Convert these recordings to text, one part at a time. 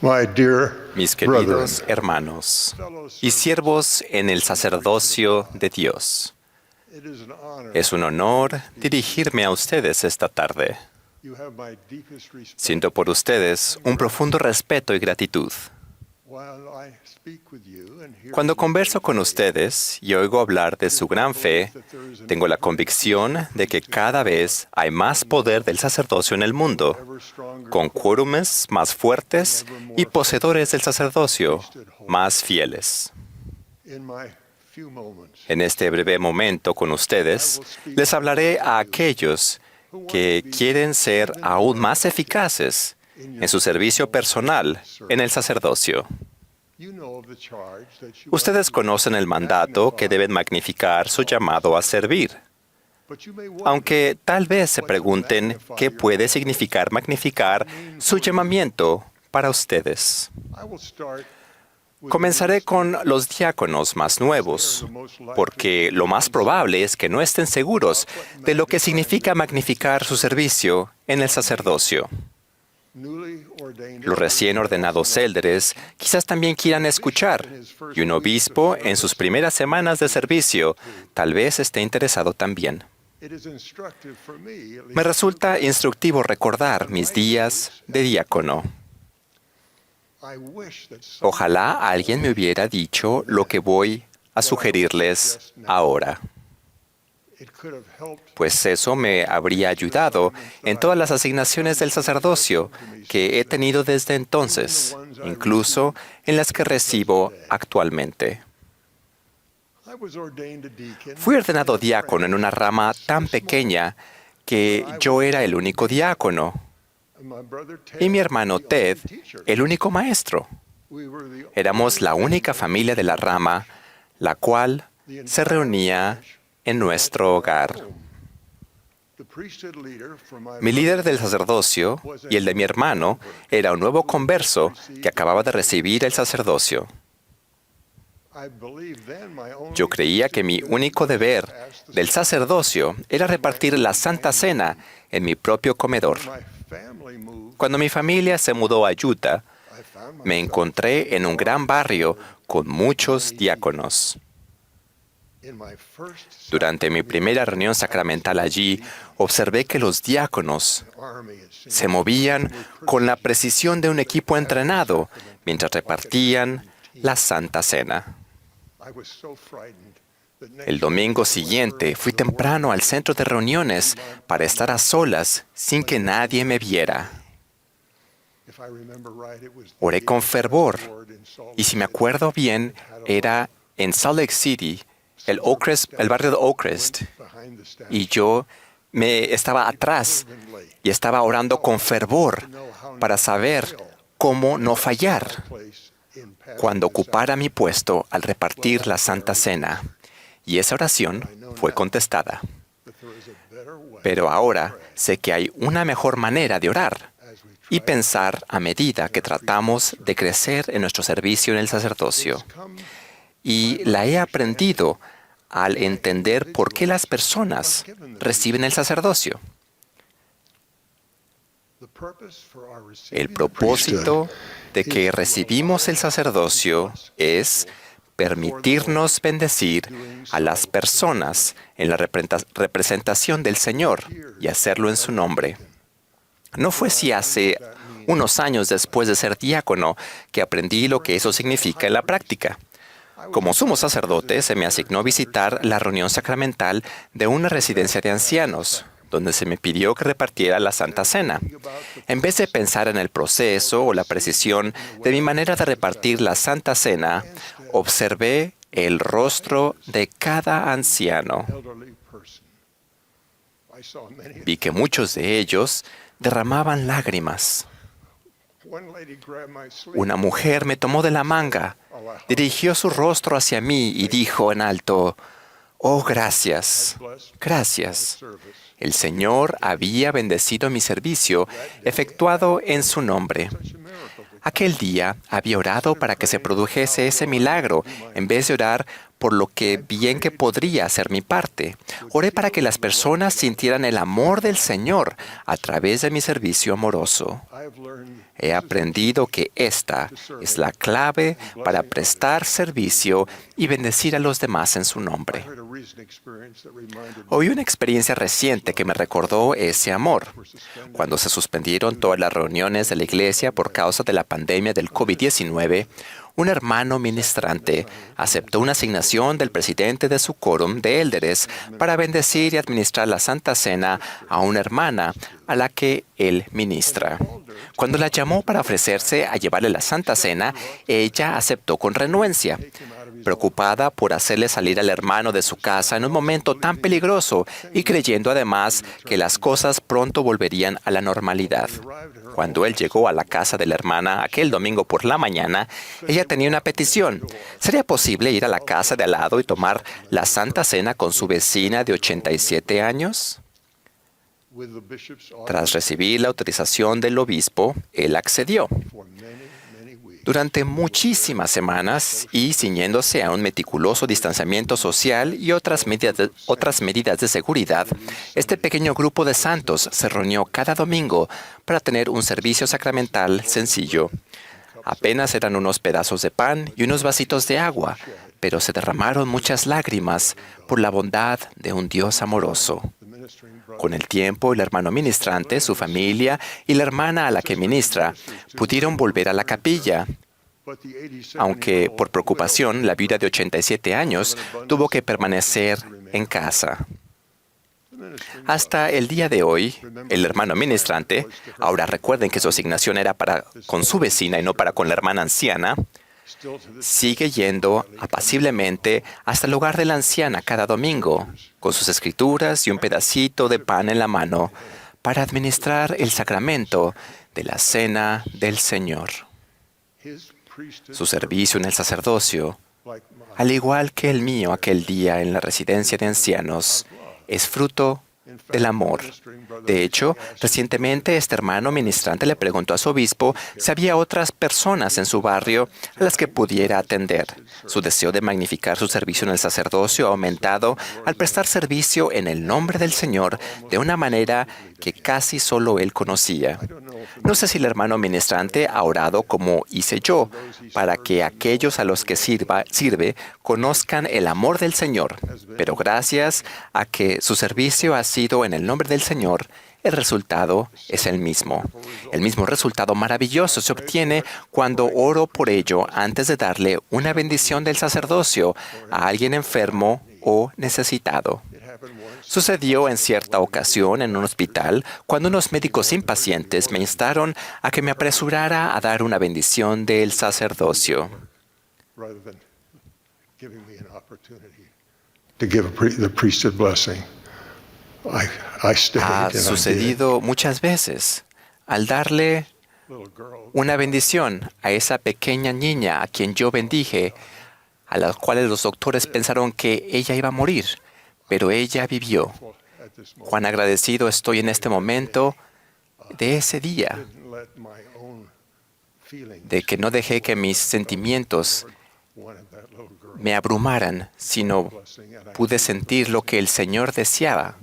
My dear Mis brethren, queridos hermanos y siervos en el sacerdocio de Dios, it is an honor. es un honor dirigirme a ustedes esta tarde. You have my deepest respect. Siento por ustedes un profundo respeto y gratitud. While I speak with you and hear Cuando you converso con say, ustedes y oigo hablar de su gran fe, tengo la convicción de que cada vez hay más poder del sacerdocio en el mundo, ever stronger con quórumes más fuertes y poseedores del sacerdocio más fieles. in my few moments. En este breve momento con ustedes, les hablaré a aquellos que quieren ser aún más eficaces en su servicio personal en el sacerdocio. You know of the charge that you Ustedes are to conocen el mandato que deben magnificar su llamado a servir, but you may wonder aunque tal vez se pregunten qué puede significar magnificar su llamamiento para ustedes. I will start with Comenzaré con los diáconos más nuevos, porque lo más probable es que no estén seguros de lo que significa magnificar su servicio en el sacerdocio. newly ordained Los recién ordenados élderes quizás también quieran escuchar, y un obispo en sus primeras semanas de servicio tal vez esté interesado también. It is instructive for me, at least Me resulta instructivo recordar mis días de diácono. I wish that some Ojalá alguien me hubiera dicho lo que voy a sugerirles ahora, it could have helped pues eso me habría ayudado en todas las asignaciones del sacerdocio que he tenido desde entonces, incluso en las que recibo actualmente. I was ordained a deacon. Fui ordenado diácono en una rama tan pequeña que yo era el único diácono And my brother Ted, y mi hermano the Ted only teacher. el único maestro. We were the Éramos la única familia de la rama, la cual se reunía en nuestro hogar. The priesthood leader for my Mi líder del sacerdocio y el de mi hermano era un nuevo converso que acababa de recibir el sacerdocio. I believe then my only Yo creía que mi único deber del sacerdocio era repartir la Santa Cena en mi propio comedor. my family moved. Cuando mi familia se mudó a Utah, I found me encontré en un gran barrio con muchos diáconos. in my first Durante mi primera reunión sacramental allí, observé que los diáconos army it seemed se movían con la precisión de un equipo entrenado mientras repartían la Santa Cena. I was so frightened that next El domingo siguiente fui temprano al centro de reuniones para estar a solas sin que nadie me viera. if I remember right it was Oré con fervor Lord in Salt y si me Lake acuerdo bien, era en Salt Lake City, el barrio de Oakrest, behind the stand. y yo me estaba atrás y estaba orando con fervor para saber cómo no fallar Place in past cuando ocupara mi puesto al repartir la Santa Cena. Y esa oración fue contestada. that there is a better way Pero ahora sé que hay una mejor manera de orar as we y try pensar a medida que tratamos de crecer en nuestro servicio en el sacerdocio. to come Y la he aprendido al entender por qué las personas reciben el sacerdocio. the purpose for our receiving El propósito de que recibimos el sacerdocio es permitirnos bendecir a las personas en la representación del Señor y hacerlo en su nombre. No fue si hace unos años después de ser diácono que aprendí lo que eso significa en la práctica. Como sumo sacerdote, se me asignó visitar la reunión sacramental de una residencia de ancianos, donde se me pidió que repartiera la Santa Cena. En vez de pensar en el proceso o la precisión de mi manera de repartir la Santa Cena, observé el rostro de cada anciano. elderly person. I saw many. Vi que muchos de ellos derramaban lágrimas. One lady grabbed my sleeve. Una mujer me tomó de la manga, dirigió su rostro hacia mí y dijo en alto, «Oh, gracias, gracias». Service. El Señor había bendecido mi servicio efectuado en su nombre. Such a miracle. Aquel día había orado para que se produjese ese milagro en vez de orar por lo que bien que podría hacer mi parte. Oré para que las personas sintieran el amor del Señor a través de mi servicio amoroso. He aprendido que esta es la clave para prestar servicio y bendecir a los demás en su nombre. Oí una experiencia reciente que me recordó ese amor. Cuando se suspendieron todas las reuniones de la iglesia por causa de la pandemia del COVID-19, un hermano ministrante aceptó una asignación del presidente de su quórum de élderes para bendecir y administrar la Santa Cena a una hermana a la que él ministra. Cuando la llamó para ofrecerse a llevarle la Santa Cena, ella aceptó con renuencia. Preocupada por hacerle salir al hermano de su casa en un momento tan peligroso y creyendo además que las cosas pronto volverían a la normalidad. Cuando él llegó a la casa de la hermana aquel domingo por la mañana, ella tenía una petición. ¿Sería posible ir a la casa de al lado y tomar la Santa Cena con su vecina de 87 años? Tras recibir la autorización del obispo, él accedió. Durante muchísimas semanas y ciñéndose a un meticuloso distanciamiento social y otras medidas de seguridad, este pequeño grupo de santos se reunió cada domingo para tener un servicio sacramental sencillo. Apenas eran unos pedazos de pan y unos vasitos de agua, pero se derramaron muchas lágrimas por la bondad de un Dios amoroso. Con el tiempo, el hermano ministrante, su familia y la hermana a la que ministra pudieron volver a la capilla, aunque por preocupación la viuda de 87 años tuvo que permanecer en casa. Hasta el día de hoy, el hermano ministrante, ahora recuerden que su asignación era para con su vecina y no para con la hermana anciana, sigue yendo apaciblemente hasta el hogar de la anciana cada domingo, con sus escrituras y un pedacito de pan en la mano, para administrar el sacramento de la Cena del Señor. Su servicio en el sacerdocio, al igual que el mío aquel día en la residencia de ancianos, es fruto del amor. De hecho, recientemente este hermano ministrante le preguntó a su obispo si había otras personas en su barrio a las que pudiera atender. Su deseo de magnificar su servicio en el sacerdocio ha aumentado al prestar servicio en el nombre del Señor de una manera que casi solo él conocía. No sé si el hermano ministrante ha orado como hice yo, para que aquellos a los que sirve conozcan el amor del Señor, pero gracias a que su servicio ha sido en el nombre del Señor, el resultado es el mismo. El mismo resultado maravilloso se obtiene cuando oro por ello antes de darle una bendición del sacerdocio a alguien enfermo o necesitado. Sucedió en cierta ocasión en un hospital cuando unos médicos impacientes me instaron a que me apresurara a dar una bendición del sacerdocio. Ha sucedido muchas veces. Al darle una bendición a esa pequeña niña a quien yo bendije, a la cual los doctores pensaron que ella iba a morir, pero ella vivió. Cuán agradecido estoy en este momento de ese día, de que no dejé que mis sentimientos me abrumaran, sino pude sentir lo que el Señor deseaba.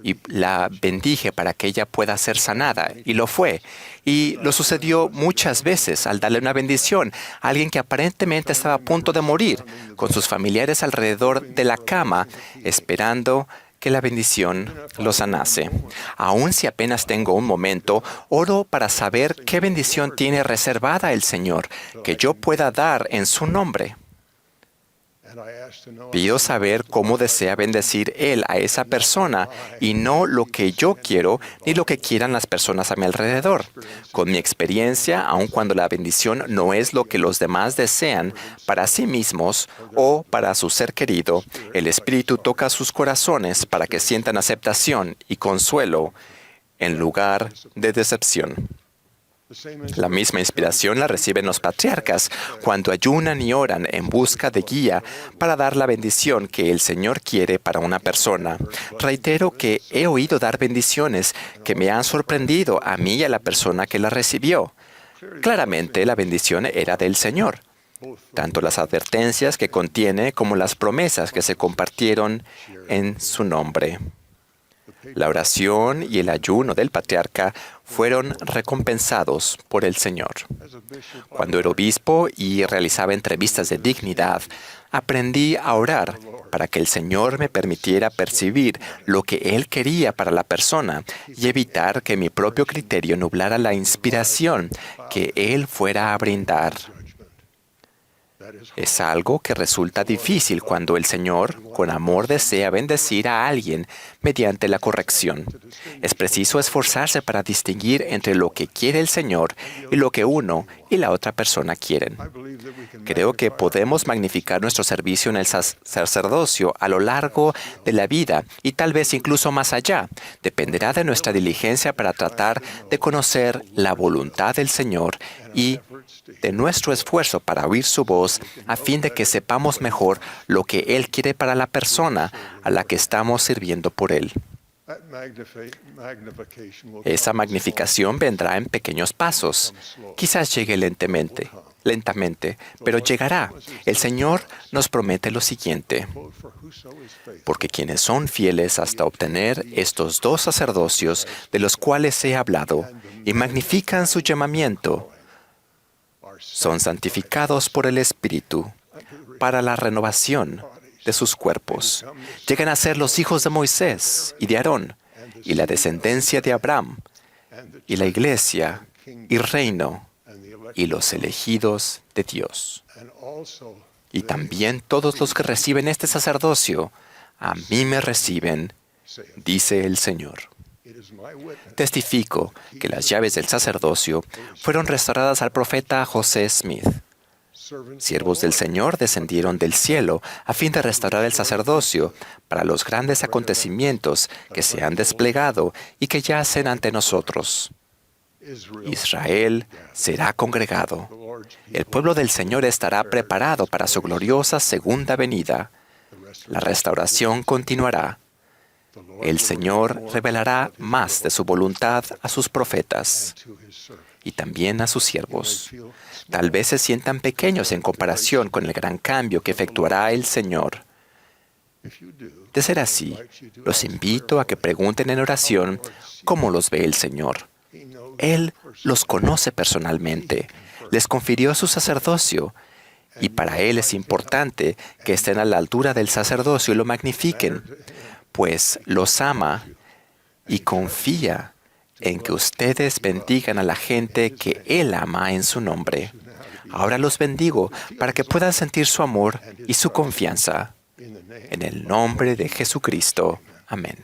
Y la bendije para que ella pueda ser sanada, y lo fue. Y lo sucedió muchas veces al darle una bendición a alguien que aparentemente estaba a punto de morir, con sus familiares alrededor de la cama, esperando que la bendición lo sanase. Aun si apenas tengo un momento, oro para saber qué bendición tiene reservada el Señor, que yo pueda dar en su nombre. Pido saber cómo desea bendecir Él a esa persona y no lo que yo quiero ni lo que quieran las personas a mi alrededor. Con mi experiencia, aun cuando la bendición no es lo que los demás desean para sí mismos o para su ser querido, el Espíritu toca sus corazones para que sientan aceptación y consuelo en lugar de decepción. La misma inspiración la reciben los patriarcas cuando ayunan y oran en busca de guía para dar la bendición que el Señor quiere para una persona. Reitero que he oído dar bendiciones que me han sorprendido a mí y a la persona que la recibió. Claramente la bendición era del Señor, tanto las advertencias que contiene como las promesas que se compartieron en su nombre. La oración y el ayuno del patriarca fueron recompensados por el Señor. Cuando era obispo y realizaba entrevistas de dignidad, aprendí a orar para que el Señor me permitiera percibir lo que Él quería para la persona y evitar que mi propio criterio nublara la inspiración que Él fuera a brindar. Es algo que resulta difícil cuando el Señor, con amor, desea bendecir a alguien mediante la corrección. Es preciso esforzarse para distinguir entre lo que quiere el Señor y lo que uno y la otra persona quieren. Creo que podemos magnificar nuestro servicio en el sacerdocio a lo largo de la vida y tal vez incluso más allá. Dependerá de nuestra diligencia para tratar de conocer la voluntad del Señor y de nuestro esfuerzo para oír su voz a fin de que sepamos mejor lo que Él quiere para la persona a la que estamos sirviendo por Él. Esa magnificación vendrá en pequeños pasos. Quizás llegue lentamente, pero llegará. El Señor nos promete lo siguiente: porque quienes son fieles hasta obtener estos 2 sacerdocios de los cuales he hablado y magnifican su llamamiento, son santificados por el Espíritu para la renovación de sus cuerpos. Llegan a ser los hijos de Moisés y de Aarón, y la descendencia de Abraham, y la iglesia, y reino, y los elegidos de Dios. Y también todos los que reciben este sacerdocio, a mí me reciben, dice el Señor. Testifico que las llaves del sacerdocio fueron restauradas al profeta José Smith. Siervos del Señor descendieron del cielo a fin de restaurar el sacerdocio para los grandes acontecimientos que se han desplegado y que yacen ante nosotros. Israel será congregado. El pueblo del Señor estará preparado para su gloriosa segunda venida. La restauración continuará. El Señor revelará más de su voluntad a sus profetas y también a sus siervos. Tal vez se sientan pequeños en comparación con el gran cambio que efectuará el Señor. De ser así, los invito a que pregunten en oración cómo los ve el Señor. Él los conoce personalmente, les confirió su sacerdocio, y para Él es importante que estén a la altura del sacerdocio y lo magnifiquen, pues los ama y confía en que ustedes bendigan a la gente que Él ama en su nombre. Ahora los bendigo para que puedan sentir su amor y su confianza. En el nombre de Jesucristo. Amén.